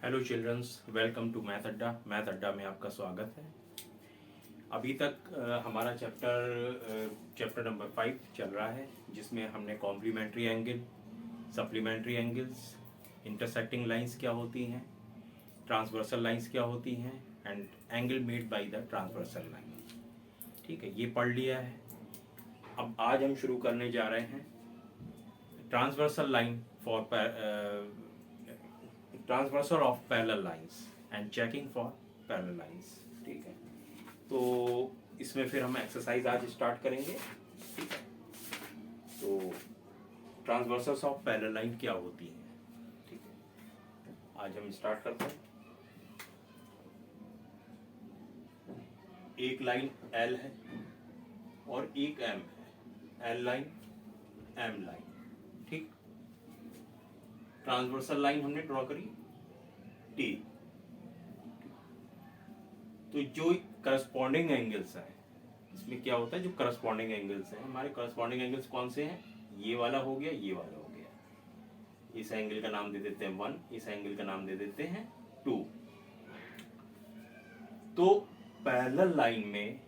Hello childrens, welcome to math Adda में आपका स्वागत है। अभी तक हमारा चैप्टर नंबर 5 चल रहा है, जिसमें हमने complementary angle, supplementary angles, intersecting lines क्या होती हैं, ट्रांसवर्सल लाइंस क्या होती हैं and angle made by the transversal line. ठीक है, ये पढ़ लिया है। अब आज हम शुरू करने जा रहे हैं transversal line for transversal of parallel lines and checking for parallel lines. ठीक है, तो इसमें फिर हम एक्सरसाइज आज स्टार्ट करेंगे। ठीक है, तो ट्रांसवर्सल्स ऑफ पैरेलल लाइन क्या होती है। ठीक है, आज हम स्टार्ट करते हैं। एक लाइन एल है और एक एम है, एल लाइन एम लाइन। ठीक, ट्रांसवर्सल लाइन हमने ड्रॉ करी टी, तो जो करस्पॉन्डिंग एंगल्स है इसमें क्या होता है, जो करस्पॉन्डिंग एंगल्स हैं, हमारे करस्पॉन्डिंग एंगल्स कौन से हैं, ये वाला हो गया, ये वाला हो गया। इस एंगल का नाम दे देते हैं 1, इस एंगल का नाम दे देते हैं 2। तो पैरेलल लाइन में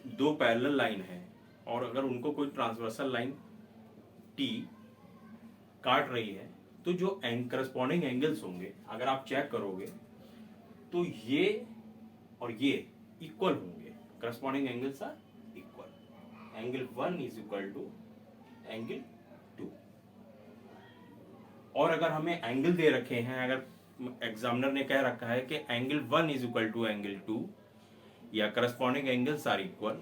दो पैरेलल लाइन है और अगर उनको कोई ट्रांसवर्सल लाइन टी काट रही है, तो जो करस्पॉन्डिंग एंगल्स होंगे अगर आप चेक करोगे तो ये और ये इक्वल होंगे। Corresponding angles are equal. Angle 1 is equal to angle 2। और अगर हमें एंगल दे रखे हैं, अगर एग्जामिनर ने कह रखा है कि angle 1 is equal to angle 2 या करस्पॉन्डिंग एंगल्स आर इक्वल,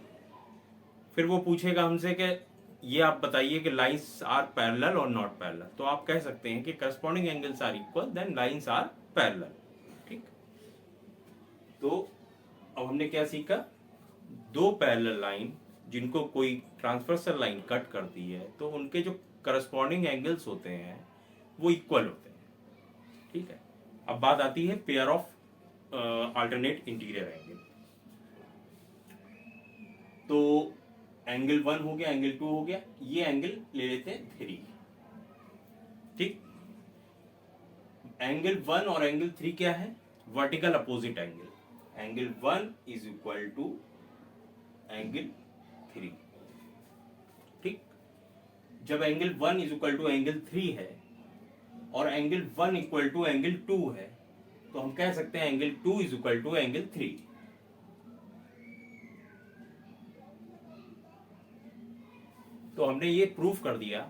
फिर वो पूछेगा हमसे कि ये आप बताइए कि लाइंस आर पैरेलल और नॉट पैरेलल। तो आप कह सकते हैं कि corresponding angles are equal then lines are parallel. ठीक, तो अब हमने क्या सीखा, दो पैरेलल लाइन जिनको कोई ट्रांसवर्सल लाइन कट करती है तो उनके जो करस्पॉन्डिंग एंगल्स होते हैं वो इक्वल होते हैं। ठीक है, अब बात आती है pair of alternate interior angle. तो एंगल 1 हो गया, एंगल 2 हो गया, ये एंगल ले लेते हैं 3। ठीक, एंगल 1 और एंगल 3 क्या है, vertical opposite angle. Angle 1 is equal to angle 3। ठीक, जब angle 1 is equal to angle 3 है और एंगल 1 इक्वल टू एंगल 2 है, तो हम कह सकते हैं angle 2 is equal to angle 3। तो हमने ये प्रूफ कर दिया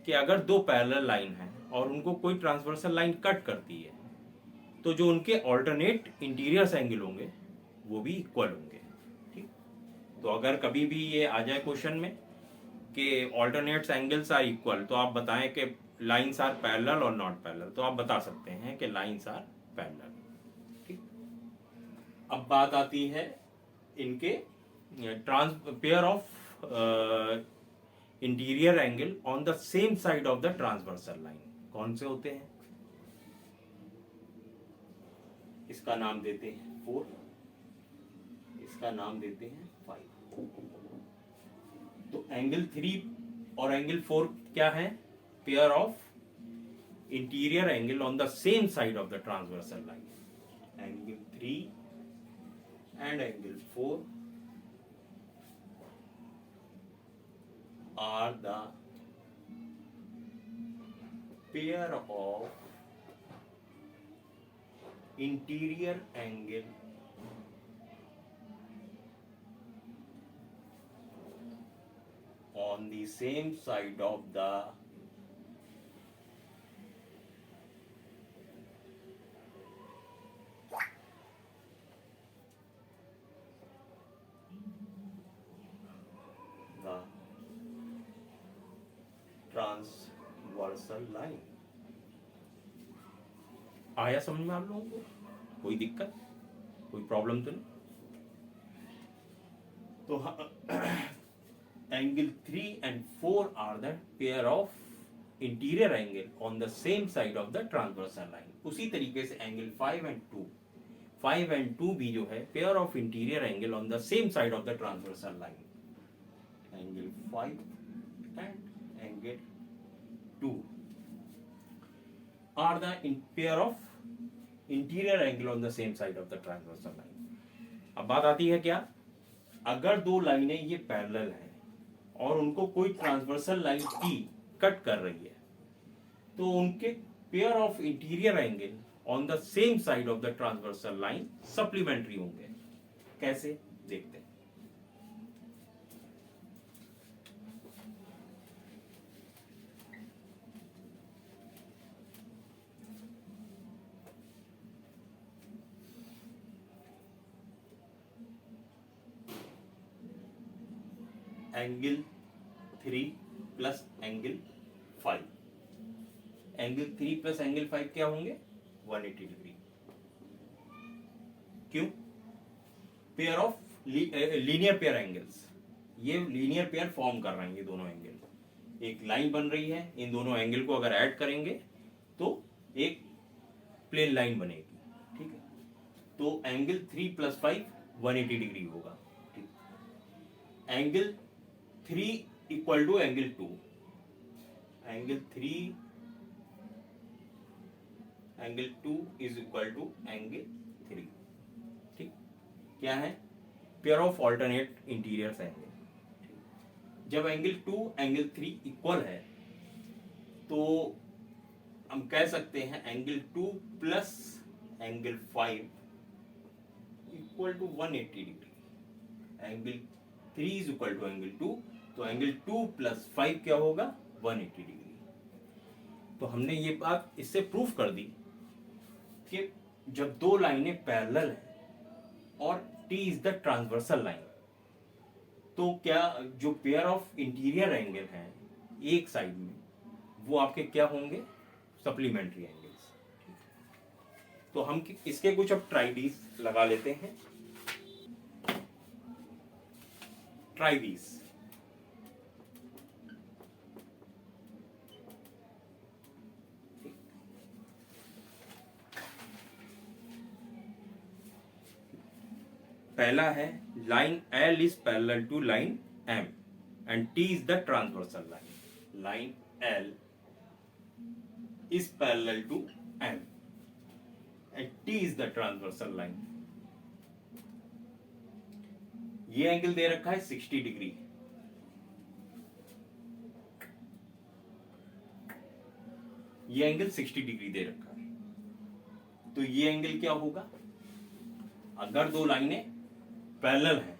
कि अगर दो पैरेलल लाइन है और उनको कोई ट्रांसवर्सल लाइन कट करती है तो जो उनके ऑल्टरनेट इंटीरियर एंगल होंगे वो भी इक्वल होंगे। ठीक, तो अगर कभी भी ये आ जाए क्वेश्चन में कि ऑल्टरनेट्स एंगल्स आर इक्वल, तो आप बताएं कि लाइंस आर पैरेलल और नॉट पैरेलल, तो आप बता सकते हैं कि लाइंस आर पैरेलल। ठीक, अब बात आती है इनके pair of interior angle on the same side of the transversal line. कौन से होते हैं, इसका नाम देते हैं 4, इसका नाम देते हैं 5। तो एंगल 3 और एंगल 4 क्या है, pair of interior angle on the same side of the transversal line. Angle 3 and angle 4 are the pair of interior angle on the same side of the transversal line. आया समझ में आप लोगों को, कोई दिक्कत, कोई प्रॉब्लम तो नहीं। तो angle 3 and 4 are the pair of interior angle on the same side of the transversal line. उसी तरीके से एंगल 5 and 2 भी जो है pair of interior angle on the same side of the transversal line. Angle 5 and angle 2 are the pair of interior angle on the same side of the transversal line. अब बात आती है क्या, अगर दो लाइनें ये पैरेलल हैं और उनको कोई ट्रांसवर्सल लाइन टी कट कर रही है, तो उनके pair of interior angle on the same side of the transversal line supplementary होंगे। कैसे, देखते हैं। Angle 3 plus angle 5, angle 3 plus angle 5 क्या होंगे, 180 डिग्री। क्यों, pair of linear pair angles, ये लीनियर पेयर फॉर्म कर रहे हैं ये दोनों एंगल, एक लाइन बन रही है, इन दोनों एंगल को अगर ऐड करेंगे तो एक प्लेन लाइन बनेगी, ठीक है। तो एंगल 3 प्लस 5 180 डिग्री होगा, ठीक। Angle 3 equal to angle 2, angle 3 angle 2 is equal to angle 3, ठीक। क्या है, pair of alternate interior angle. जब एंगल 2 एंगल 3 इक्वल है तो हम कह सकते हैं angle 2 plus angle 5 equal to 180 degree. Angle 3 is equal to angle 2, तो एंगल 2 प्लस 5 क्या होगा, 180 डिग्री। तो हमने ये बात इससे प्रूफ कर दी कि जब दो लाइनें पैरेलल हैं और T is the transversal line, तो क्या जो पेयर ऑफ इंटीरियर एंगल हैं एक साइड में, वो आपके क्या होंगे, सप्लीमेंट्री एंगल्स। तो हम इसके कुछ अब ट्राइडीज लगा लेते हैं। ट्राइडीज, पहला है line L is parallel to line M and T is the transversal line. Line L is parallel to M and T is the transversal line. ये एंगल दे रखा है 60 डिग्री, ये एंगल 60 डिग्री दे रखा है, तो ये एंगल क्या होगा, अगर दो लाइनें पैरेलल हैं,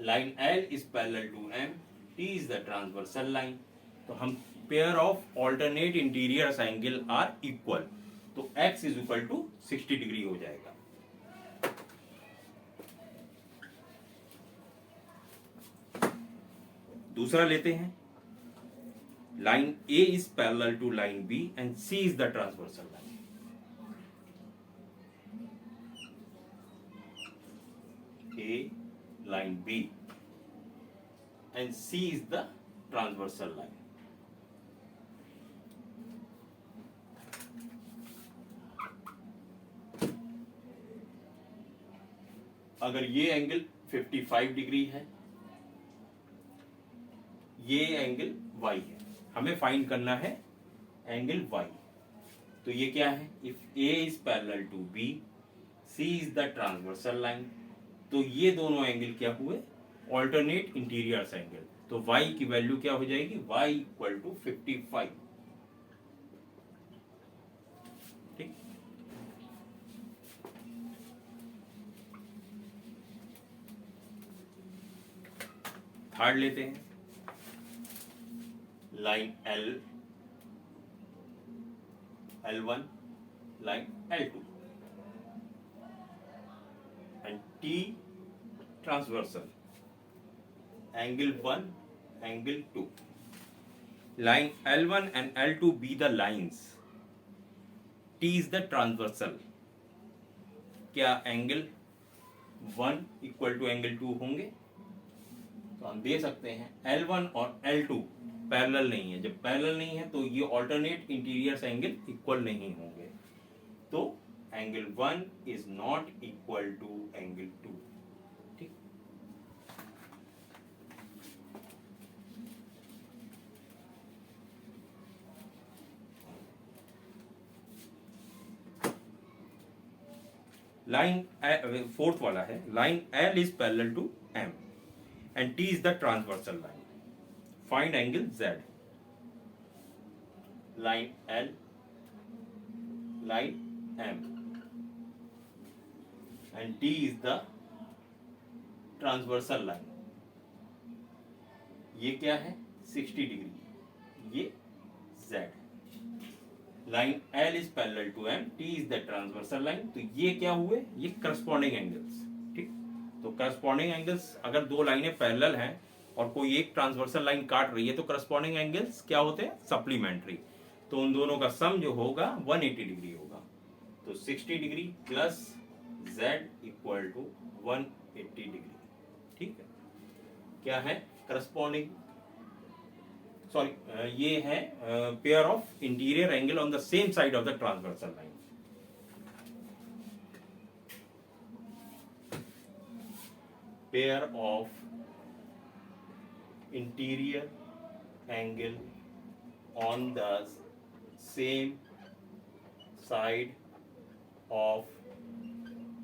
line L is parallel to M, T is the transversal line, तो हम pair of alternate interior angle are equal, तो X is equal to 60 degree हो जाएगा। दूसरा लेते हैं, line A is parallel to line B and C is the transversal line. A, line B and C is the transversal line. अगर ये angle 55 degree है, ये एंगल Y है, हमें फाइंड करना है एंगल Y। तो ये क्या है, if A is parallel to B, C is the transversal line, तो ये दोनों एंगल क्या हुए, ऑल्टरनेट इंटीरियर एंगल। तो y की वैल्यू क्या हो जाएगी, y इक्वल टू 55, ठीक। थर्ड लेते हैं, line L1 line L2 and T transversal, angle 1 angle 2, line L1 and L2 be the lines, T is the transversal, क्या एंगल 1 इक्वल टू एंगल 2 होंगे, तो हम दे सकते हैं L1 और L2 पैरेलल नहीं है, जब पैरेलल नहीं है तो ये ऑल्टरनेट इंटीरियर एंगल इक्वल नहीं होंगे, तो angle 1 is not equal to angle 2, ठीक। लाइन फोर्थ वाला है, line L is parallel to M and T is the transversal line, find angle Z. Line L, line M and T is the transversal line. ये क्या है 60 degree, ये Z। Line L is parallel to M, T is the transversal line. तो ये क्या हुए, ये corresponding angles. ठीक, तो करस्पॉन्डिंग एंगल्स अगर दो लाइनें पैरेलल हैं और कोई एक ट्रांसवर्सल लाइन काट रही है तो करस्पॉन्डिंग एंगल्स क्या होते हैं, सप्लीमेंट्री। तो उन दोनों का सम जो होगा 180 डिग्री होगा। तो 60 degree plus Z equal to 180 degree. ठीक है, क्या है करस्पॉन्डिंग, सॉरी ये है pair of interior angle on the same side of the transversal line. Pair of interior angle on the same side of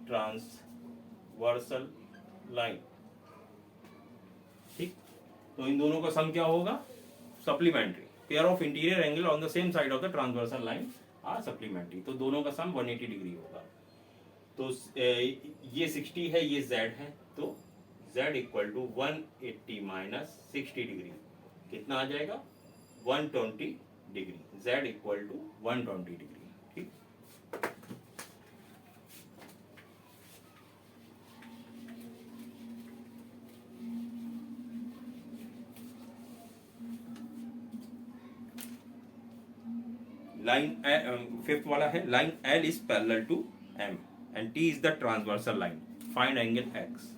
transversal line. ठीक, तो इन दोनों का सम क्या होगा, supplementary. Pair of interior angle on the same side of the transversal line are supplementary. तो दोनों का सम 180 डिग्री होगा। तो ये 60 है, ये Z है, तो Z equal to 180 minus 60 degree कितना आ जाएगा, 120 degree. Z equal to 120 degree. ठीक, लाइन फिफ्थ वाला है, line L is parallel to M and T is the transversal line, find angle X।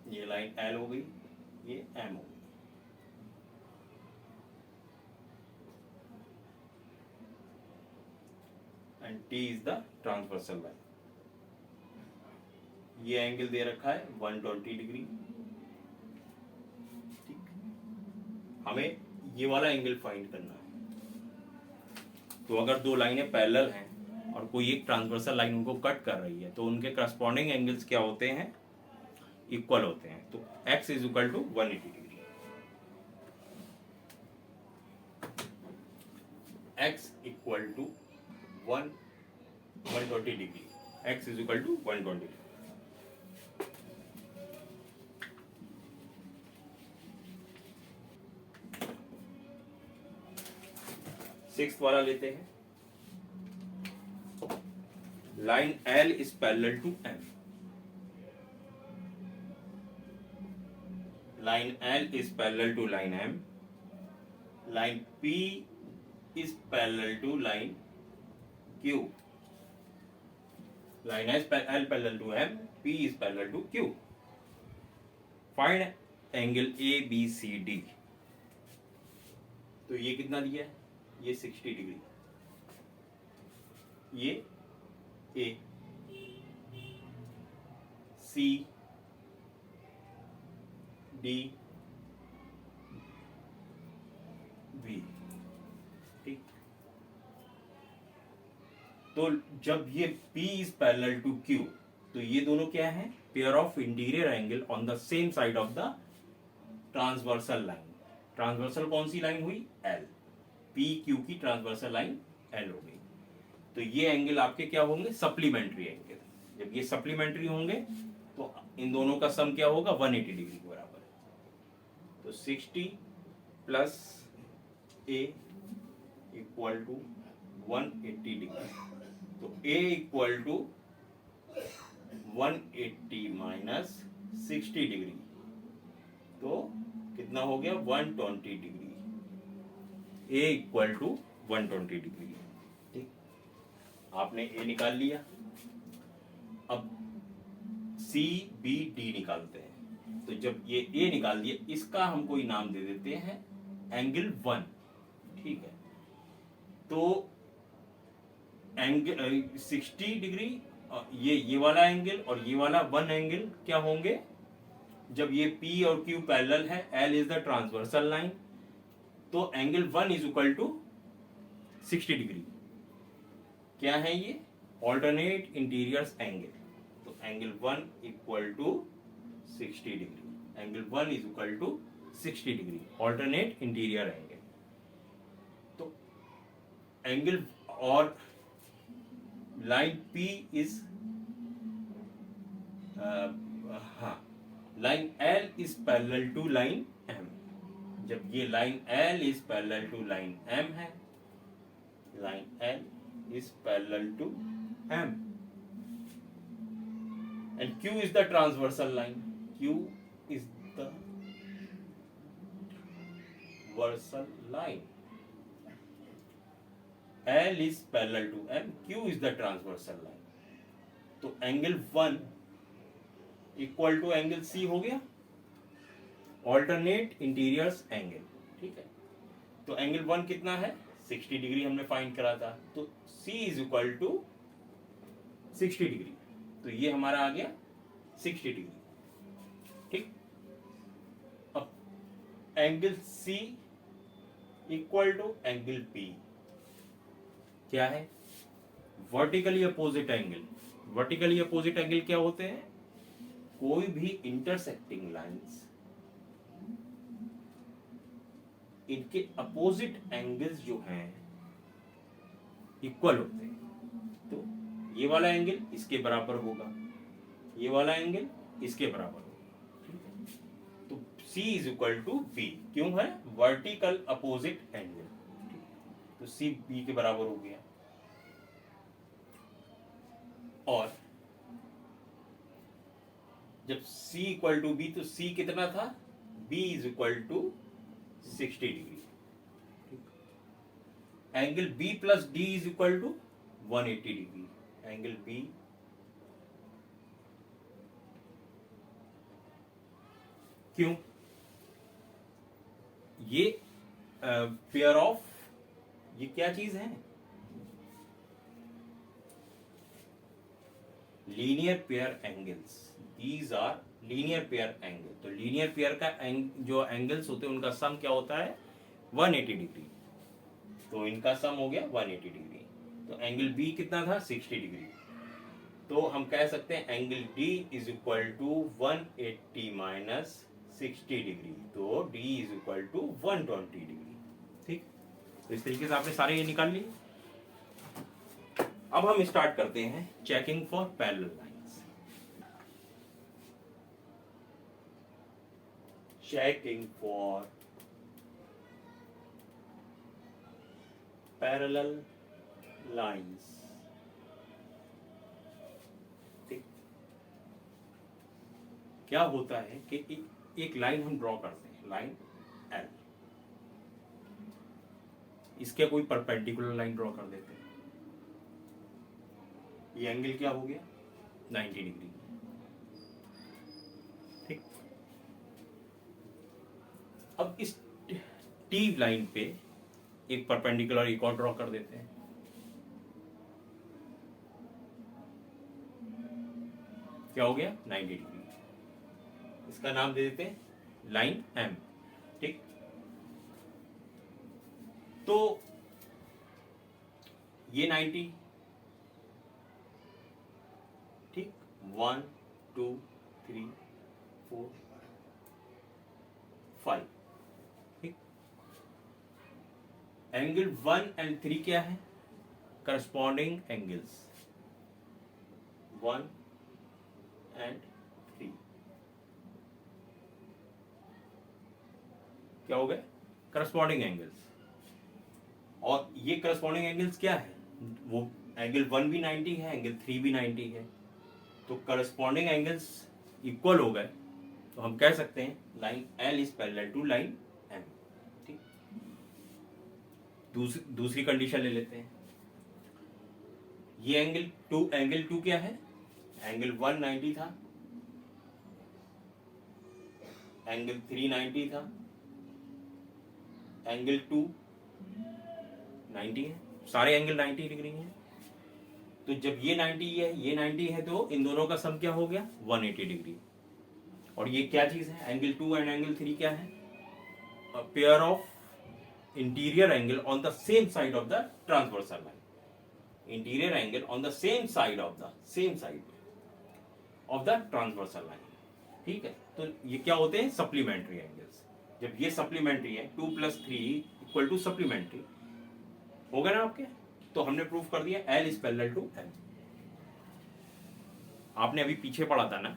ये लाइन L हो गई, ये M हो गई। And T is the transversal line. ये एंगल दे रखा है 120 डिग्री। ठीक, हमें ये वाला एंगल फाइंड करना है। तो अगर दो लाइनें पैरेलल हैं और कोई एक ट्रांसवर्सल लाइन उनको कट कर रही है तो उनके करस्पॉन्डिंग एंगल्स क्या होते हैं, इक्वल होते हैं। तो x is equal to 180 degree. x equal to 120 degree, x is equal to 120 degree. Sixth वाला लेते हैं, line L is parallel to M। Line L is parallel to line M. Line P is parallel to line Q. Line L parallel to M. P is parallel to Q. Find angle ABCD. तो ये कितना दिया है, ये 60 degree, ये A, C, D, B। ठीक, तो जब ये P is parallel to Q तो ये दोनों क्या है, pair of interior angle on the same side of the transversal line. Transversal कौन सी लाइन हुई, L। P Q की ट्रांसवर्सल लाइन L हो गई। तो ये एंगल आपके क्या होंगे, सप्लीमेंट्री एंगल। जब ये सप्लीमेंट्री होंगे तो इन दोनों का सम क्या होगा, 180 डिग्री के बराबर है। तो 60 plus A equal to 180 degree. तो A equal to 180 minus 60 degree, तो कितना हो गया, 120 degree. A equal to 120 degree. ठीक, आपने A निकाल लिया। अब C B D निकालते हैं। तो जब ये A निकाल दिया, इसका हम कोई नाम दे देते हैं एंगल 1। ठीक है, तो एंगल 60 डिग्री, ये वाला एंगल और ये वाला 1 एंगल क्या होंगे, जब ये P और Q पैरेलल है, L is the transversal line, तो angle 1 is equal to 60 degree. क्या है ये? Alternate interiors angle. तो angle 1 equal to 60 degree, angle 1 is equal to 60 degree, alternate interior angle. तो एंगल और लाइन P इज हाँ, line L is parallel to line M। जब ये line L is parallel to line M है, line L is parallel to M, and Q is the transversal line. Q is the transversal line. L is parallel to M. Q is the transversal line. तो angle 1 equal to angle C हो गया, alternate interiors angle. ठीक है, तो angle 1 कितना है? 60 degree हमने find करा था, तो C is equal to 60 degree. तो ये हमारा आ गया 60 डिग्री। ठीक, अब angle C equal to angle P क्या है? Vertically opposite angle. Vertically opposite angle क्या होते हैं? कोई भी इंटरसेक्टिंग लाइंस, इनके अपोजिट एंगल्स जो हैं इक्वल होते हैं। तो ये वाला एंगल इसके बराबर होगा, ये वाला एंगल इसके बराबर होगा। ठीक है, तो C is equal to B। क्यों है? Vertical opposite angle. तो C B के बराबर हो गया। और जब C इक्वल टू B, तो C कितना था? B is equal to 60 degree. Angle B plus D is equal to 180 degree. Angle B क्यों? ये पेयर ऑफ, ये क्या चीज है? Linear pair angles. These are linear pair angle. तो लीनियर पेयर का जो एंगल्स होते हैं उनका सम क्या होता है? 180 डिग्री। तो इनका सम हो गया 180 डिग्री। तो एंगल B कितना था? 60 डिग्री। तो हम कह सकते हैं angle D is equal to 180 minus 60 degree. तो D is equal to 120 degree. ठीक, तो इस तरीके से आपने सारे ये निकाल लिए। अब हम स्टार्ट करते हैं checking for parallel lines. Checking for parallel lines. ठीक, क्या होता है कि एक लाइन हम ड्रॉ करते हैं, लाइन L, इसके कोई परपेंडिकुलर लाइन ड्रॉ कर देते हैं। ये एंगल क्या हो गया? 90 डिग्री। ठीक, अब इस T लाइन पे एक परपेंडिकुलर एक और ड्रॉ कर देते हैं। क्या हो गया? 90 डिग्री। इसका नाम दे देते हैं लाइन M। ठीक, तो ये 90, ठीक, 1 2 3 4 5। ठीक, एंगल 1 एंड 3 क्या है? करस्पॉन्डिंग एंगल्स 1 एंड 3 क्या हो गए? Corresponding angles. और ये करस्पॉन्डिंग एंगल्स क्या है? वो एंगल 1 भी 90 है, एंगल 3 भी 90 है। तो करस्पॉन्डिंग एंगल्स इक्वल हो गए, तो हम कह सकते हैं line L is parallel to line M। ठीक, दूसरी कंडीशन ले लेते हैं। ये एंगल 2 क्या है? एंगल 1 90 था, एंगल 3 90 था, एंगल 2 90 है। सारे एंगल 90 डिग्री हैं। तो जब ये 90 है, ये 90 है, तो इन दोनों का सम क्या हो गया? 180 डिग्री। और ये क्या चीज है, एंगल 2 एंड एंगल 3 क्या है, pair of interior angle on the same side of the transversal line, interior angle on the same side of the transversal line. ठीक है, तो ये क्या होते हैं, सप्लीमेंट्री एंगल्स। जब ये सप्लीमेंट्री है, 2 + 3 इक्वल टू सप्लीमेंट्री होगा ना आपके, तो हमने प्रूफ कर दिया L is parallel to M। आपने अभी पीछे पढ़ा था ना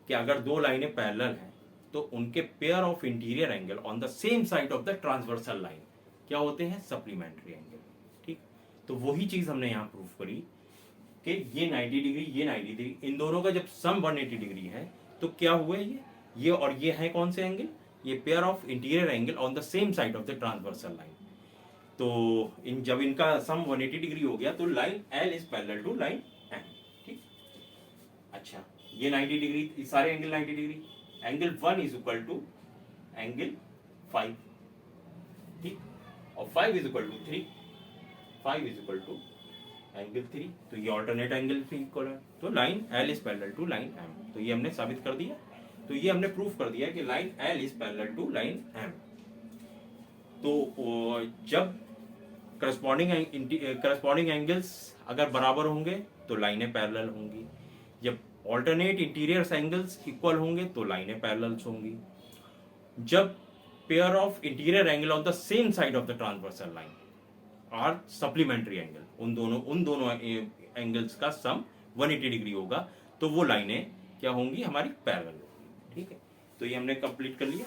कि अगर दो लाइनें पैरेलल हैं तो उनके pair of interior angle on the same side of the transversal line क्या होते हैं, सप्लीमेंट्री एंगल। ठीक, तो वही चीज हमने यहां प्रूफ करी कि ये 90 डिग्री, ये 90 डिग्री, इन दोनों का जब सम 180 डिग्री है तो क्या हुआ, ये और ये है कौन से एंगल, ये pair of interior angle on the same side of the transversal line. तो जब इनका सम 180 डिग्री हो गया तो line L is parallel to line M। ठीक, अच्छा, ये 90 डिग्री, सारे angle 90 degree, angle 1 is equal to angle 5। ठीक, और 5 is equal to 3, 5 is equal to angle 3, तो ये ऑल्टरनेट एंगल भी इक्वल है, तो line L is parallel to line M। तो ये हमने साबित कर दिया, तो ये हमने प्रूफ कर दिया कि line L is parallel to line M। तो जब करस्पॉन्डिंग एंगल्स अगर बराबर होंगे तो लाइनें पैरेलल होंगी, जब ऑल्टरनेट इंटीरियर एंगल्स इक्वल होंगे तो लाइनें पैरेलल्स होंगी, जब pair of interior angle on the same side of the transversal line are supplementary angle, उन दोनों एंगल्स का सम 180 डिग्री होगा, तो वो लाइनें क्या होंगी, हमारी पैरेलल होंगी। ठीक है, तो ये हमने कंप्लीट कर लिया।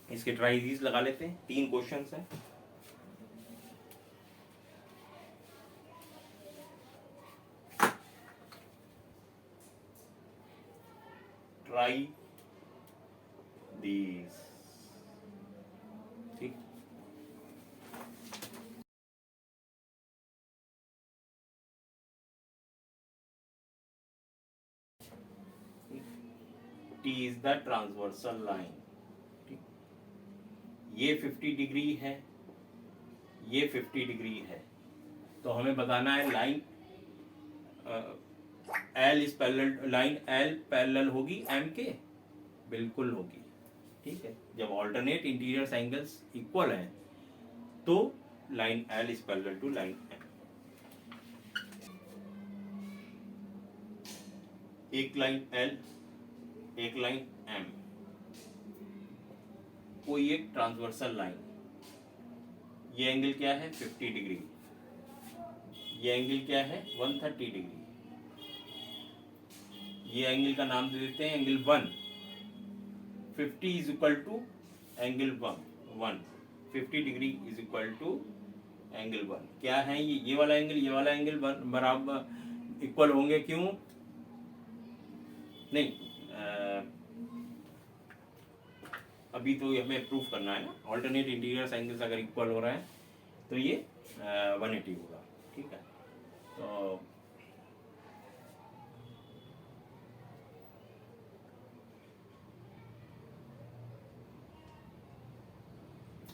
इसके ट्राइजीज लगा लेते हैं, 3 क्वेश्चंस हैं। Try these. ठीक, T is the transversal line. ये 50 डिग्री है, ये 50 डिग्री है, तो हमें बताना है line L is parallel, line L parallel होगी M के, बिल्कुल होगी। ठीक है, जब ऑल्टरनेट इंटीरियर एंगल्स इक्वल हैं तो line L is parallel to line M। एक लाइन L, एक लाइन M, कोई एक ट्रांसवर्सल लाइन, ये एंगल क्या है, 50 डिग्री, ये एंगल क्या है, 130 डिग्री, ये एंगल का नाम दे देते हैं angle 1। 50 is equal to angle 1, 50 degree is equal to angle 1। क्या है ये वाला एंगल, ये वाला एंगल बराबर इक्वल होंगे, क्यों नहीं, अभी तो हमें प्रूफ करना है ना, ऑल्टरनेट इंटीरियर एंगल्स अगर इक्वल हो रहा है तो ये 180 होगा। ठीक है, तो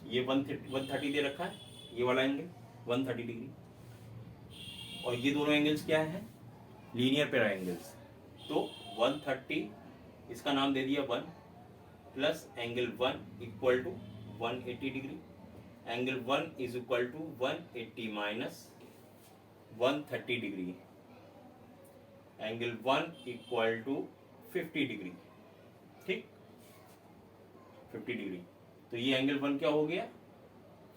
ये 130 दे रखा है, ये वाला एंगल 130 डिग्री, और ये दोनों एंगल्स क्या है, लीनियर पेयर एंगल्स, तो 130 इसका नाम दे दिया 1 plus angle 1 equal to 180 degree, angle 1 is equal to 180 minus 130 degree, angle 1 equal to 50 degree. ठीक, 50 डिग्री, तो ये एंगल 1 क्या हो गया,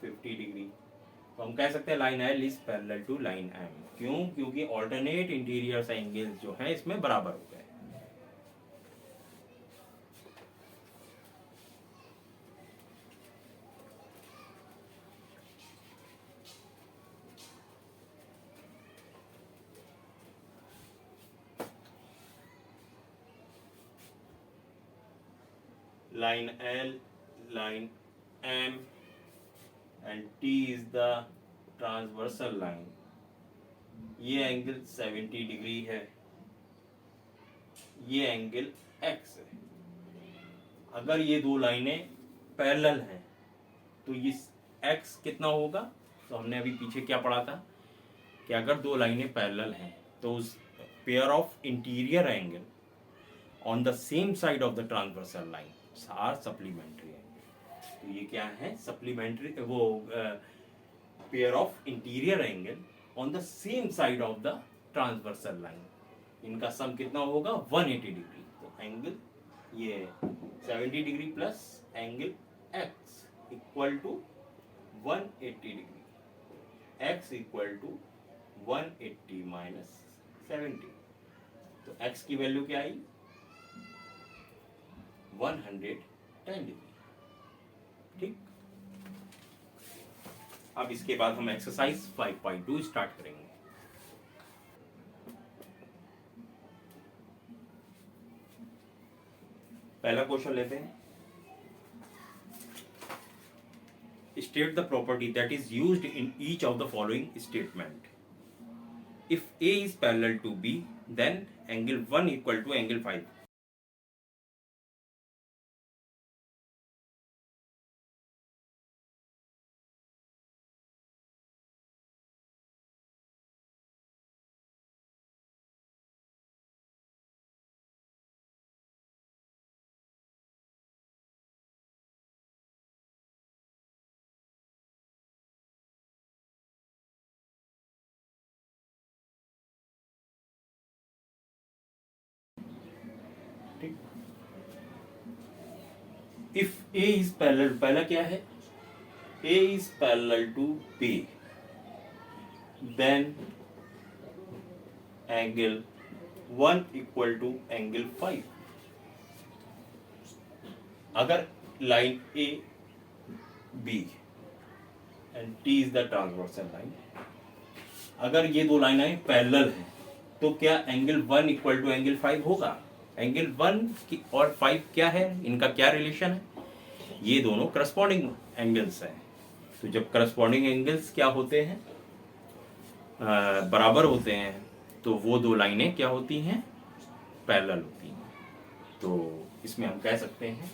50 डिग्री। तो हम कह सकते हैं line L is parallel to line M। क्यों, क्योंकि ऑल्टरनेट इंटीरियर एंगल्स जो है इसमें बराबर हो गए। line L, line M and T is the transversal line। ये एंगल 70 डिग्री है, ये एंगल X है। अगर ये दो लाइनें पैरेलल हैं तो ये X कितना होगा, तो हमने अभी पीछे क्या पढ़ा था कि अगर दो लाइनें पैरेलल हैं तो उस pair of interior angle on the same side of the transversal line are supplementary angle. तो ये क्या है? supplementary वो pair of interior angle on the same side of the transversal line. इनका सम कितना होगा? 180 डिग्री. तो एंगल ये 70 degree plus angle x equal to 180 degree. x equal to 180 minus 70. तो x की वैल्यू क्या आई? 110 डिग्री. ठीक. अब इसके बाद हम एक्सरसाइज 5.2 स्टार्ट करेंगे. पहला क्वेश्चन लेते हैं. State the property that is used in each of the following statement. If A is parallel to B, then angle 1 equal to angle 5. If A is parallel, पहला क्या है? A is parallel to B, then angle 1 equal to angle 5. अगर line A, B and T is the transversal line, अगर ये दो लाइनें parallel हैं तो क्या एंगल 1 इक्वल टू एंगल 5 होगा? एंगल 1 और 5 क्या है? इनका क्या रिलेशन है? ये दोनों करस्पॉन्डिंग एंगल्स हैं. तो जब करस्पॉन्डिंग एंगल्स क्या होते हैं? बराबर होते हैं, तो वो दो लाइनें क्या होती हैं? पैरेलल होती हैं. तो इसमें हम कह सकते हैं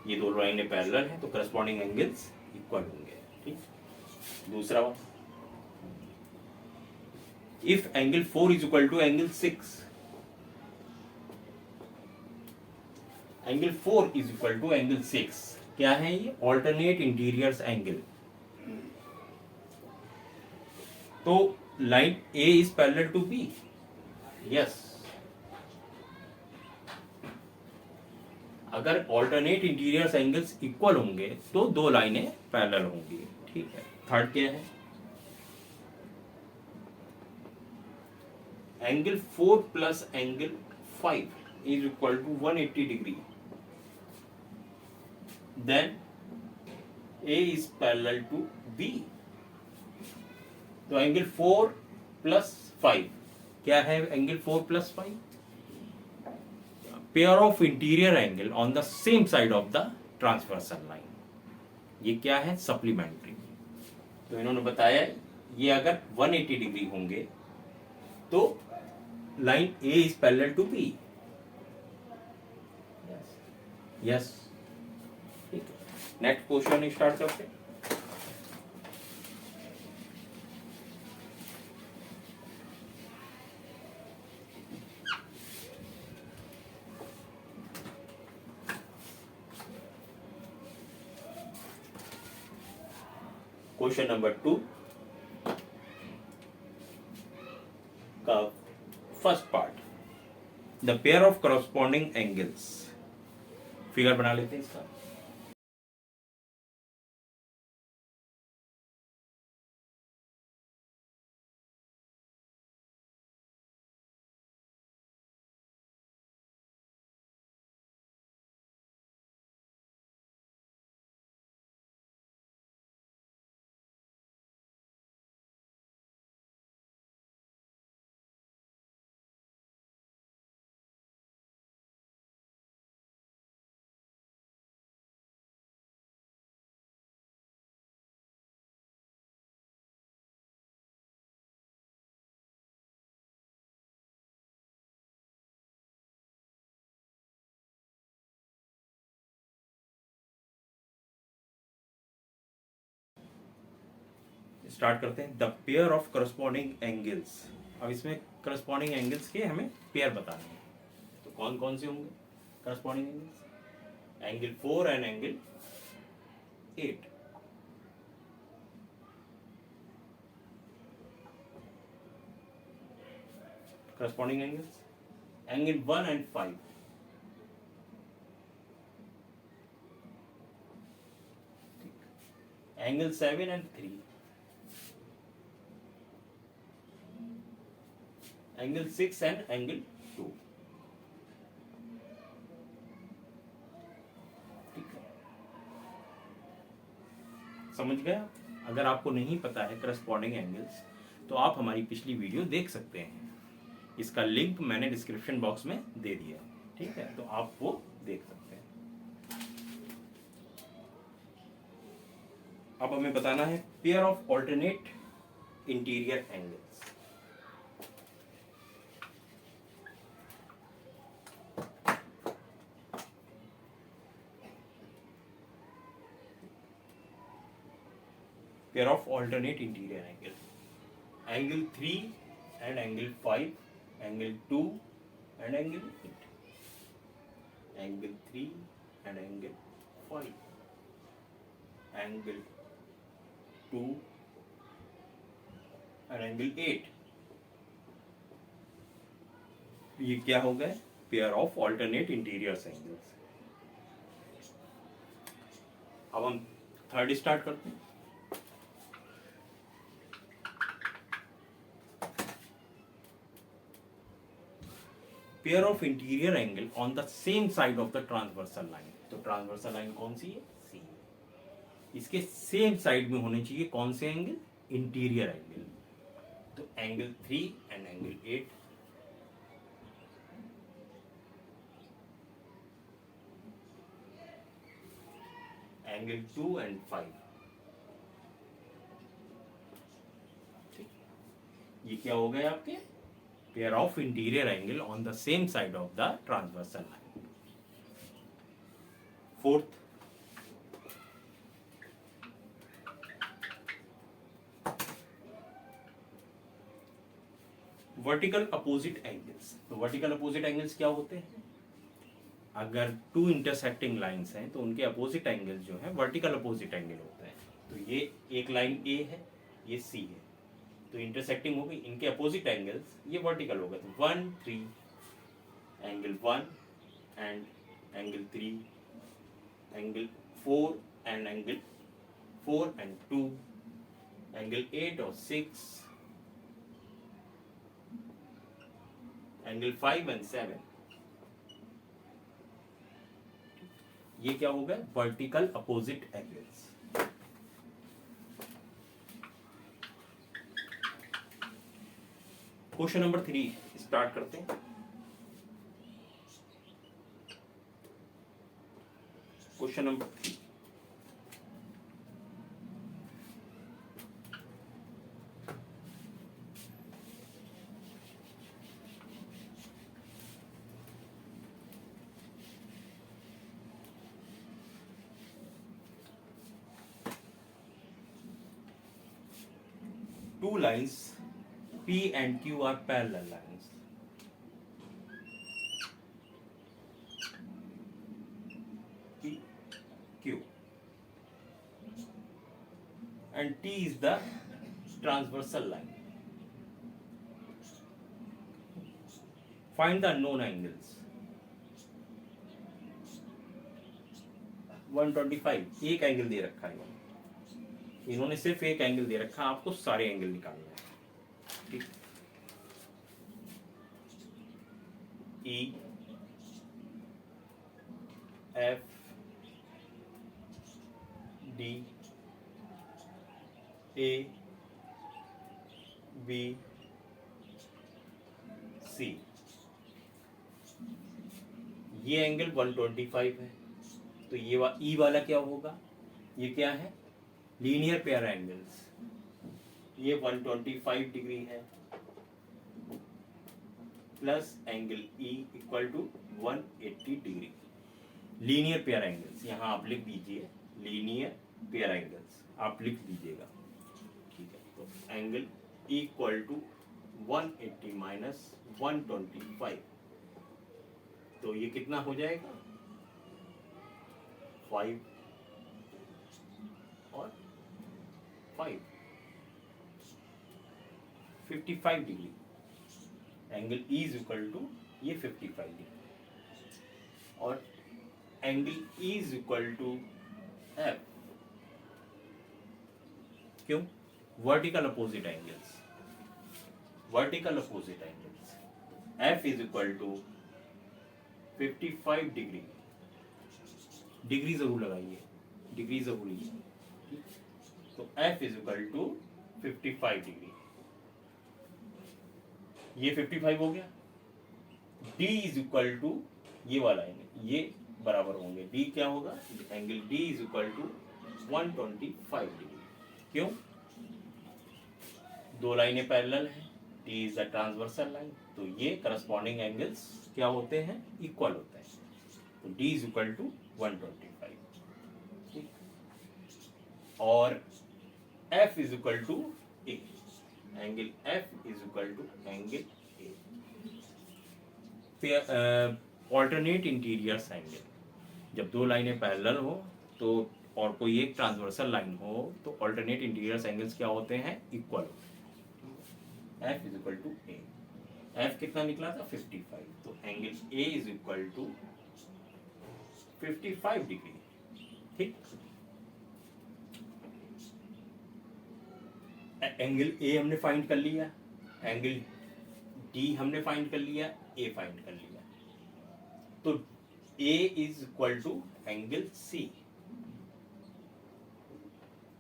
ये दो लाइनें पैरेलल हैं तो करस्पॉन्डिंग एंगल्स इक्वल होंगे. ठीक. दूसरा one, if angle 4 is equal to angle 6, angle 4 is equal to angle 6 क्या है? ये ऑल्टरनेट इंटीरियर्स एंगल. तो line A is parallel to B. Yes. अगर ऑल्टरनेट इंटीरियर्स एंगल्स इक्वल होंगे तो दो लाइनें पैरेलल होंगी. ठीक है. थर्ड क्या है? Angle 4 plus angle 5 is equal to 180 degree. Then A is parallel to B. तो एंगल 4 प्लस 5 क्या है? Angle 4 plus 5 pair of interior angle on the same side of the transversal line. ये क्या है? सप्लीमेंट्री. तो इन्होंने बताया ये अगर 180 डिग्री होंगे तो line A is parallel to B. Yes. Next question start करते हैं. क्वेश्चन नंबर 2 का first part, the pair of corresponding angles. Figure बना लेते हैं इसका. स्टार्ट करते हैं. The pair of corresponding angles. अब इसमें करस्पॉन्डिंग एंगल्स के हमें पेयर बताने हैं. तो कौन कौन से होंगे? corresponding angles, angle 4 and angle 8. Corresponding angles, angle 1 and 5. Angle 7 and 3. Angle 6 and angle 2. ठीक है, समझ गए आप? अगर आपको नहीं पता है करस्पॉन्डिंग एंगल्स तो आप हमारी पिछली वीडियो देख सकते हैं, इसका लिंक मैंने डिस्क्रिप्शन बॉक्स में दे दिया है, ठीक है, तो आप वो देख सकते हैं। अब हमें बताना है pair of alternate interior angles. Pair of alternate interior angle, angle 3 and angle 5, angle 2 and angle 8, angle 3 and angle 5, angle 2 and angle 8। ये क्या हो गए? Pair of alternate interior angles. अब हम थर्ड स्टार्ट करते हैं। Pair of interior angle on the same side of the transversal line. तो transversal line कौन सी है? सी। इसके सेम साइड में होने चाहिए कौन से एंगल? Interior angle. तो angle 3 and angle 8, angle 2 and 5। ये क्या हो गए आपके? Pair of interior angle on the same side of the transversal line. Fourth, vertical opposite angles. तो वर्टिकल अपोजिट एंगल्स क्या होते हैं? अगर टू इंटरसेक्टिंग लाइंस हैं तो उनके अपोजिट एंगल जो है वर्टिकल अपोजिट एंगल होते हैं। तो ये एक लाइन ए है, ये सी है, तो इंटरसेक्टिंग हो गई, इनके अपोजिट एंगल्स ये वर्टिकल हो गए। तो 1 3, angle 1 and angle 3, angle 4 and angle 4 and 2, angle 8 और 6, एंगल 5 एंड 7। ये क्या हो गया? Vertical opposite angles. Question number 3 start करते हैं। Question number 3, two lines P and Q are parallel lines. P, Q, and T is the transversal line. Find the unknown angles. 125 एक angle दे रखा है, इन्होंने सिर्फ एक एंगल दे रखा है, आपको सारे एंगल निकालने हैं, ठीक। ई, एफ, डी, ए, बी, सी। ये एंगल 125 है, तो ये ई वाला क्या होगा? ये क्या है? Linear pair angles. ये 125 डिग्री है plus angle E equal to 180 degree. Linear pair angles यहाँ आप लिख दीजिए, लीनियर पेयर एंगल्स आप लिख दीजिएगा, ठीक है। तो एंगल इक्वल टू 180 माइनस 125, तो ये कितना हो जाएगा 5 और 5 55 degree. Angle E is equal to ये 55 डिग्री और angle E is equal to F। क्यों? Vertical opposite angles, vertical opposite angles. F is equal to 55 degree, degree जरूर लगाइए, डिग्री जरूरी है। तो F is equal to 55 degree, ये 55 हो गया। D इज इक्वल टू ये वाला एंगल, ये बराबर होंगे। D क्या होगा? Angle D is equal to 125 degree. क्यों? दो लाइनें पैरेलल हैं, D is the transversal line, तो ये करस्पॉन्डिंग एंगल्स क्या होते हैं? इक्वल होते हैं। तो D इज इक्वल टू 125, ठीक। और F is equal to A, angle F is equal to angle A। Alternate interiors angle, जब दो लाइनें पैरेलल हो तो और कोई एक ट्रांसवर्सल लाइन हो तो ऑल्टरनेट इंटीरियर्स एंगल्स क्या होते हैं? इक्वल होते हैं। F is equal to A, F कितना निकला था? 55, तो angle A is equal to 55 degree, ठीक। एंगल A हमने फाइंड कर लिया, एंगल D हमने फाइंड कर लिया, A फाइंड कर लिया, तो A is equal to angle C,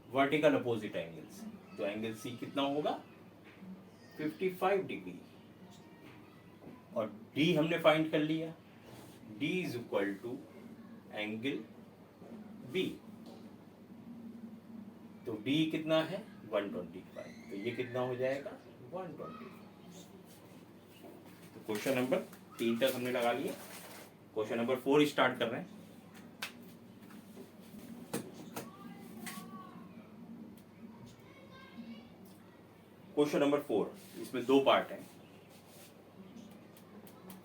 vertical opposite angles. तो एंगल C कितना होगा? 55 डिग्री। और D हमने फाइंड कर लिया, D is equal to angle B, तो D कितना है? 125, तो ये कितना हो जाएगा? 125। तो क्वेश्चन नंबर 3 तक हमने लगा लिया। क्वेश्चन नंबर 4 स्टार्ट कर रहे हैं। क्वेश्चन नंबर 4, इसमें दो पार्ट हैं।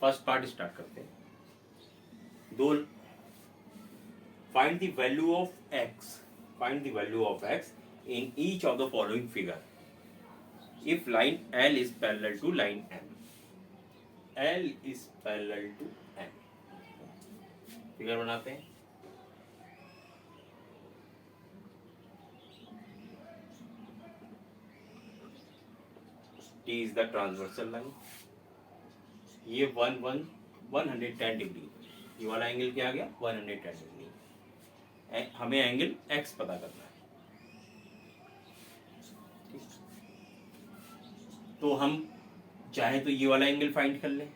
फर्स्ट पार्ट स्टार्ट करते हैं। दो find the value of x, find the value of x in each of the following figure if line L is parallel to line M, L is parallel to M। Figure बनाते हैं। T is the transversal line, ये 110 degree, ये वाला angle क्या आ गया? 110 degree. हमें angle X पता करना है, तो हम चाहे तो ये वाला एंगल फाइंड कर लें,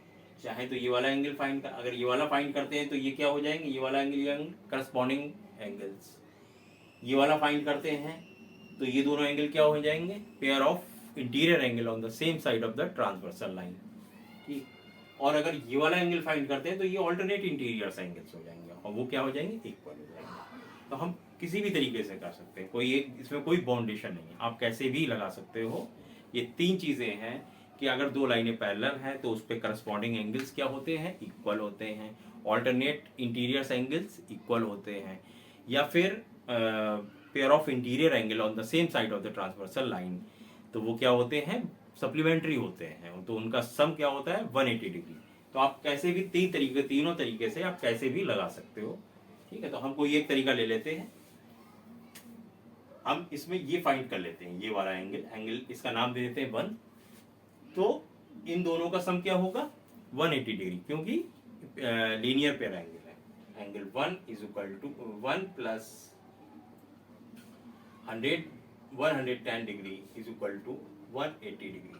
चाहे तो ये वाला एंगल फाइंड कर। अगर ये वाला फाइंड करते हैं तो ये क्या हो जाएंगे? ये वाला एंगल, ये एंगल करस्पॉन्डिंग एंगल्स। ये वाला फाइंड करते हैं तो ये दोनों एंगल क्या हो जाएंगे? Pair of interior angle on the same side of the transversal line, ठीक। और अगर ये वाला एंगल फाइंड करते हैं तो ये ऑल्टरनेट इंटीरियर्स एंगल्स हो जाएंगे और वो क्या हो जाएंगे? इक्वल हो जाएंगे। तो हम किसी भी तरीके से कर सकते हैं, कोई एक इसमें कोई बाउंडेशन नहीं है, आप कैसे भी लगा सकते हो। ये तीन चीजें हैं कि अगर दो लाइनें पैरेलल हैं तो उस पे करस्पॉन्डिंग एंगल्स क्या होते हैं? इक्वल होते हैं। ऑल्टरनेट इंटीरियर्स एंगल्स इक्वल होते हैं, या फिर pair of interior angle on the same side of the transversal line, तो वो क्या होते हैं? सप्लीमेंट्री होते हैं, तो उनका सम क्या होता है? 180 डिग्री। तो आप कैसे भी तीनों तरीके से आप कैसे भी लगा सकते हो, ठीक है। तो हम कोई एक तरीका ले लेते हैं, हम इसमें ये फाइंड कर लेते हैं, ये वाला एंगल इसका नाम दे देते हैं 1। तो इन दोनों का सम क्या होगा? 180 डिग्री, क्योंकि लीनियर पेयर एंगल है। Angle 1 is equal to 1 plus 110 degree is equal to 180 degree.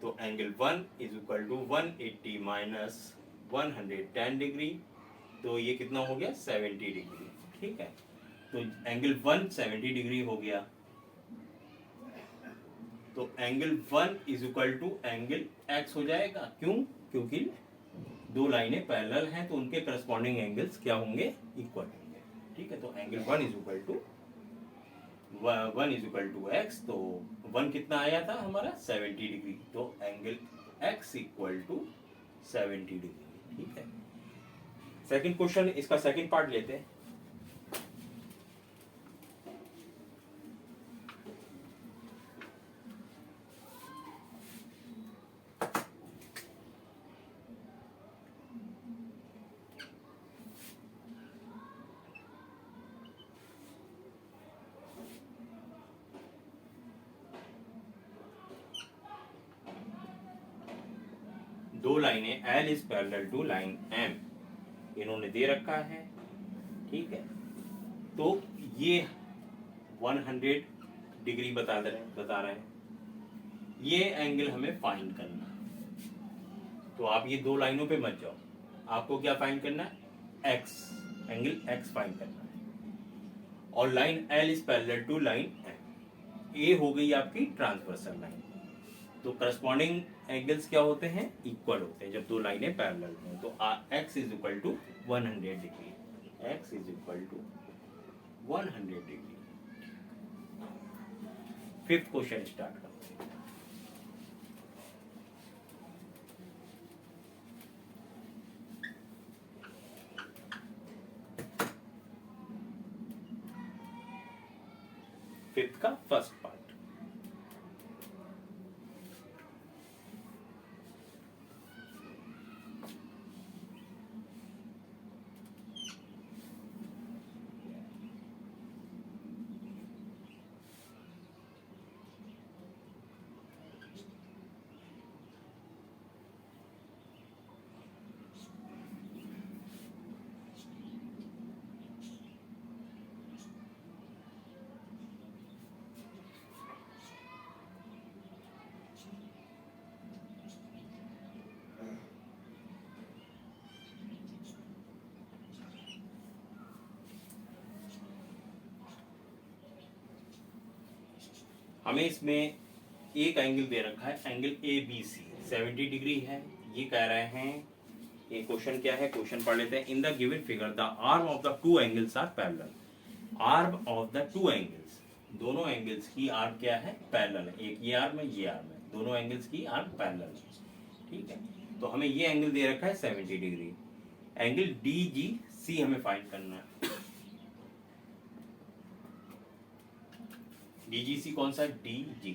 तो angle 1 is equal to 180 minus 110 degree, तो ये कितना हो गया? 70 डिग्री, ठीक है। तो एंगल 1 70 डिग्री हो गया, तो angle 1 is equal to angle x हो जाएगा। क्यों? क्योंकि दो लाइनें पैरेलल हैं तो उनके करस्पॉन्डिंग एंगल्स क्या होंगे? इक्वल होंगे, ठीक है। तो angle 1 is equal to x, तो 1 कितना आया था हमारा? 70 डिग्री, तो angle x equal to 70 degree, ठीक है। सेकंड क्वेश्चन, इसका सेकंड पार्ट लेते हैं। दो लाइनें L is parallel to line M, इन्होंने दे रखा है, ठीक है। तो ये 100 डिग्री बता रहे हैं, ये एंगल हमें फाइंड करना है। तो आप ये दो लाइनों पे मत जाओ, आपको क्या फाइंड करना है, X, एंगल X फाइंड करना है। और line L is parallel to line M, ये हो गई आपकी ट्रांसवर्सल लाइन। तो करस्पॉन्डिंग एंगल्स क्या होते हैं, इक्वल होते हैं जब दो लाइनें पैरेलल हों। तो x is equal to 100 degree, x is equal to 100 degree. Fifth question start करते हैं। फिफ्थ का फर्स्ट पार्ट, हमें इसमें एक एंगल दे रखा है, एंगल ABC 70 डिग्री है। ये कह रहे हैं, ये क्वेश्चन क्या है, क्वेश्चन पढ़ लेते हैं। In the given figure the arm of the two angles are parallel. Arm of the two angles, दोनों एंगल्स की आर्म क्या है, पैरेलल है। एक ये आर्म है, ये आर्म है, दोनों एंगल्स की आर्म पैरेलल है, ठीक है। तो हमें ये एंगल दे रखा है 70 डिग्री। एंगल DGC हमें फाइंड करना है। DGC कौन सा है, DG,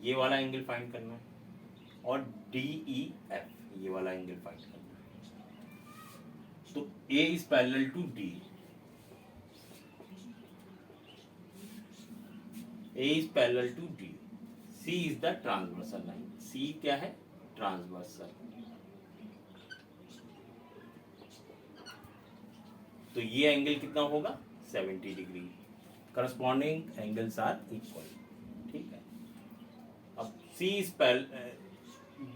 ये वाला एंगल फाइंड करना है। और DEF, ये वाला एंगल फाइंड करना है। तो A is parallel to D, A is parallel to D, C is the transversal line. C क्या है, ट्रांसवर्सल। तो ये एंगल कितना होगा, 70 degree. Corresponding angles are equal, ठीक है। अब C इज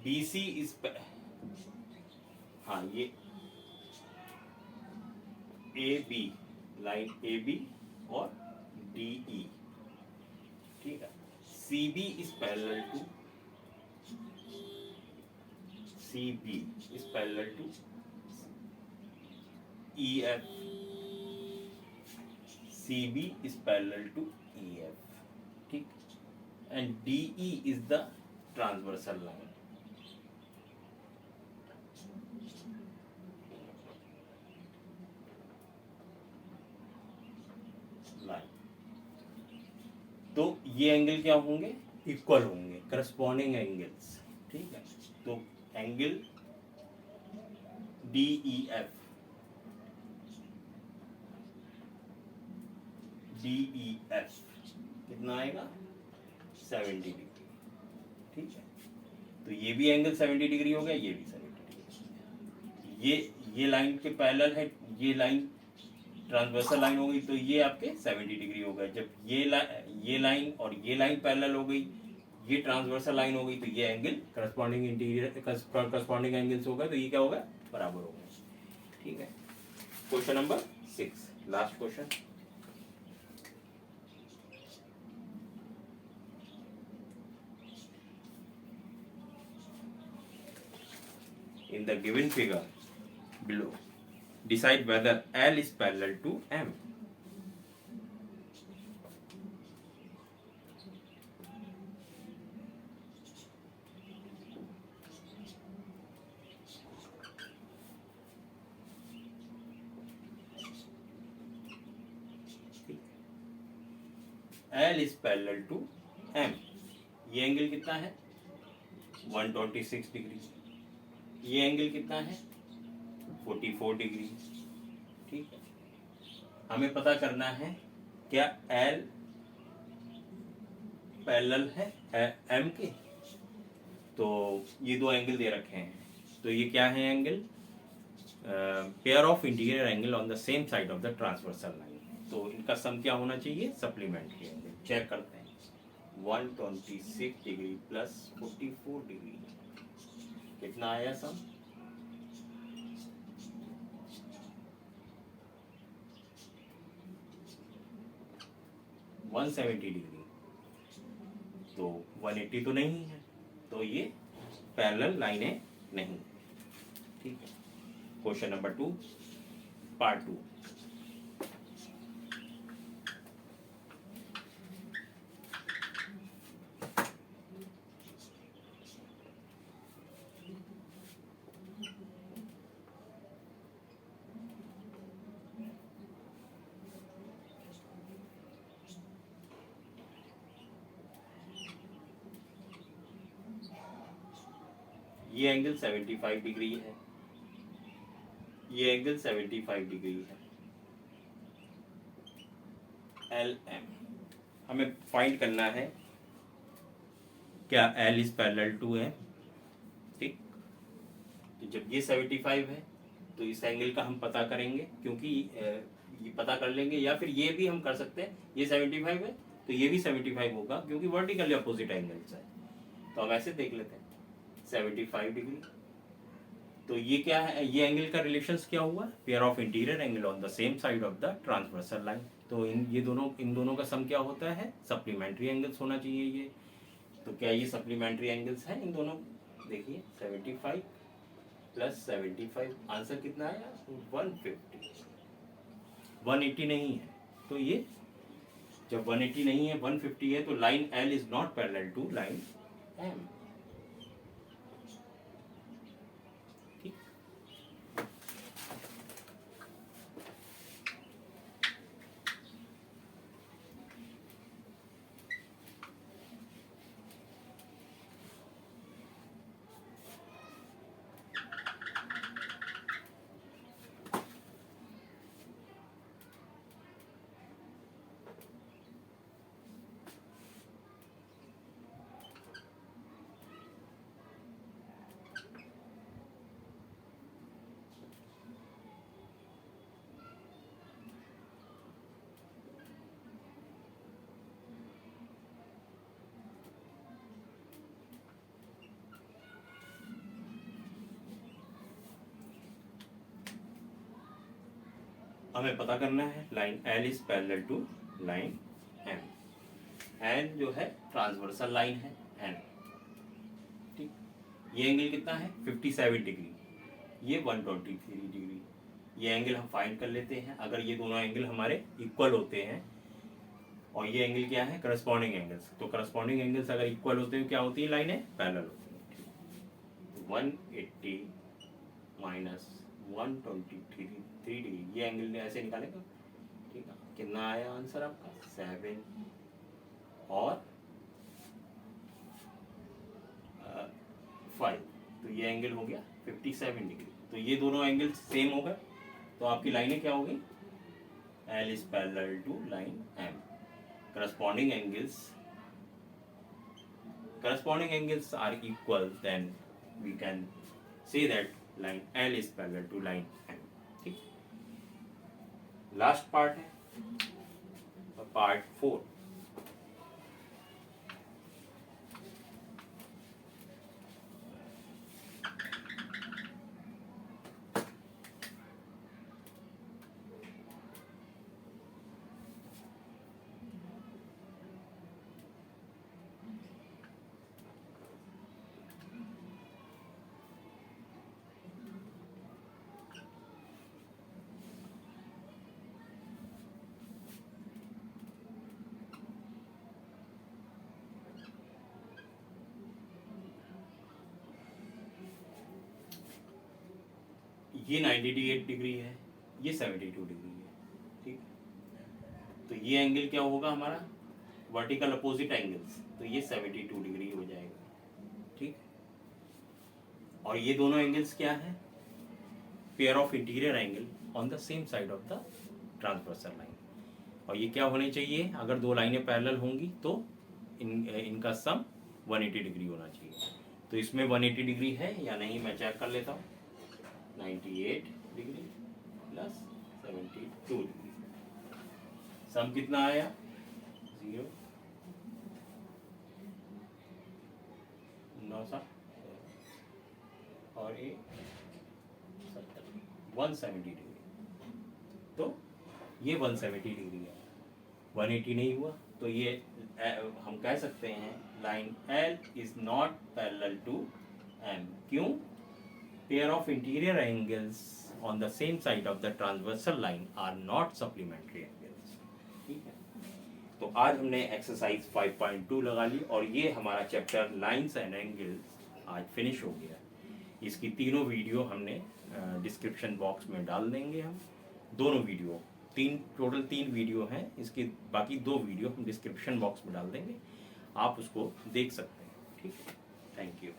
BC इज, हाँ ये AB, लाइन AB और DE, ठीक है। CB is parallel to, CB is parallel to EF, CB is parallel to EF, ठीक। and DE is the transversal line. तो ये एंगल क्या होंगे, इक्वल होंगे, करस्पॉन्डिंग एंगल्स, ठीक है। तो एंगल DEF, कितना आएगा, 70 डिग्री, ठीक है। तो ये भी एंगल 70 डिग्री हो गया, ये भी 70 डिग्री। ये लाइन के पैरेलल है, ये लाइन ट्रांसवर्सल लाइन हो गई, तो ये आपके 70 डिग्री हो गए। जब ये लाइन और ये लाइन पैरेलल हो गई, ये ट्रांसवर्सल लाइन हो गई, तो ये angle corresponding interior corresponding angles हो गए, तो ये क्या होगा, बराबर हो गए, ठीक है। Question number 6, last question. In the given figure below, decide whether L is parallel to M. L is parallel to M। ये एंगल कितना है 126 डिग्री, ये एंगल कितना है 44 डिग्री। ठीक है, हमें पता करना है क्या L पैरेलल है M के। तो ये दो एंगल दे रखे हैं, तो ये क्या है angle pair of interior angle on the same side of the transversal line. तो इनका सम क्या होना चाहिए सप्लीमेंट्री एंगल। चेक करते हैं 126 डिग्री प्लस 44 डिग्री कितना आया सम 170 डिग्री। तो 180 तो नहीं है, तो ये पैरेलल लाइनें नहीं। ठीक है, क्वेश्चन नंबर 2 पार्ट 2। ये एंगल 75 डिग्री है, ये एंगल 75 डिग्री है। एल एम हमें फाइंड करना है क्या L is parallel to M। ठीक, तो जब ये 75 है तो इस एंगल का हम पता करेंगे, क्योंकि ये पता कर लेंगे, या फिर ये भी हम कर सकते हैं। ये 75 है तो ये भी 75 होगा, क्योंकि वर्टिकली अपोजिट एंगल्स है। तो हम ऐसे देख लेते हैं 75 डिग्री। तो ये क्या है, ये एंगल का रिलेशंस क्या हुआ pair of interior angle on the same side of the transversal line. तो इन दोनों का सम क्या होता है सप्लीमेंट्री एंगल्स होना चाहिए ये। तो क्या ये सप्लीमेंट्री एंगल्स हैं इन दोनों। देखिए 75 प्लस 75 आंसर कितना आया 150। 180 नहीं है, तो ये जब 180 नहीं है 150 है, तो line L is not parallel to line M। हमें पता करना है line L is parallel to line M। N जो है ट्रांसवर्सल लाइन है N। ठीक, ये एंगल कितना है 57 डिग्री, ये 123 डिग्री। ये एंगल हम फाइंड कर लेते हैं। अगर ये दोनों एंगल हमारे इक्वल होते हैं, और ये एंगल क्या है करस्पॉन्डिंग एंगल्स, तो करस्पॉन्डिंग एंगल्स अगर इक्वल होते हैं क्या होती है लाइनें पैरेलल होती हैं। 180 माइनस 123 डिग्री, ये एंगल ऐसे निकालेगा। ठीक है, कितना आया आंसर आपका 7 और 5। तो ये एंगल हो गया 57 डिग्री। तो ये दोनों एंगल सेम हो गए, तो आपकी लाइनें क्या हो गई L is parallel to line M। corresponding angles are equal, then we can say that line L is parallel to line M। ठीक, लास्ट पार्ट है पार्ट 4। ये 98 डिग्री है, ये 72 डिग्री है। ठीक, तो ये एंगल क्या होगा हमारा वर्टिकल अपोजिट एंगल्स, तो ये 72 डिग्री हो जाएगा, ठीक। और ये दोनों एंगल्स क्या है? Pair of interior angle on the same side of the transversal line. और ये क्या होने चाहिए? अगर दो लाइनें पैरेलल होंगी तो इनका सम 180 डिग्री होना चाहिए। तो इसमें 180 डिग्री है या नहीं मैं चेक कर लेता हूँ। 98 डिग्री प्लस 72 डिग्री, सम कितना आया? 0, 9 और 170 डिग्री। तो ये 170 डिग्री है, 180 नहीं हुआ। तो ये हम कह सकते हैं line L is not parallel to M। क्यों? Pair of interior angles on the same side of the transversal line are not supplementary angles, ठीक है। तो आज हमने एक्सरसाइज 5.2 लगा ली और ये हमारा चैप्टर लाइंस एंड एंगल्स आज फिनिश हो गया। इसकी तीनों वीडियो हमने डिस्क्रिप्शन बॉक्स में डाल देंगे। हम दोनों वीडियो, टोटल 3 वीडियो हैं, इसकी बाकी 2 वीडियो हम डिस्क्रिप्शन बॉक्स में डाल देंगे, आप उसको देख सकते हैं, ठीक है। Thank you.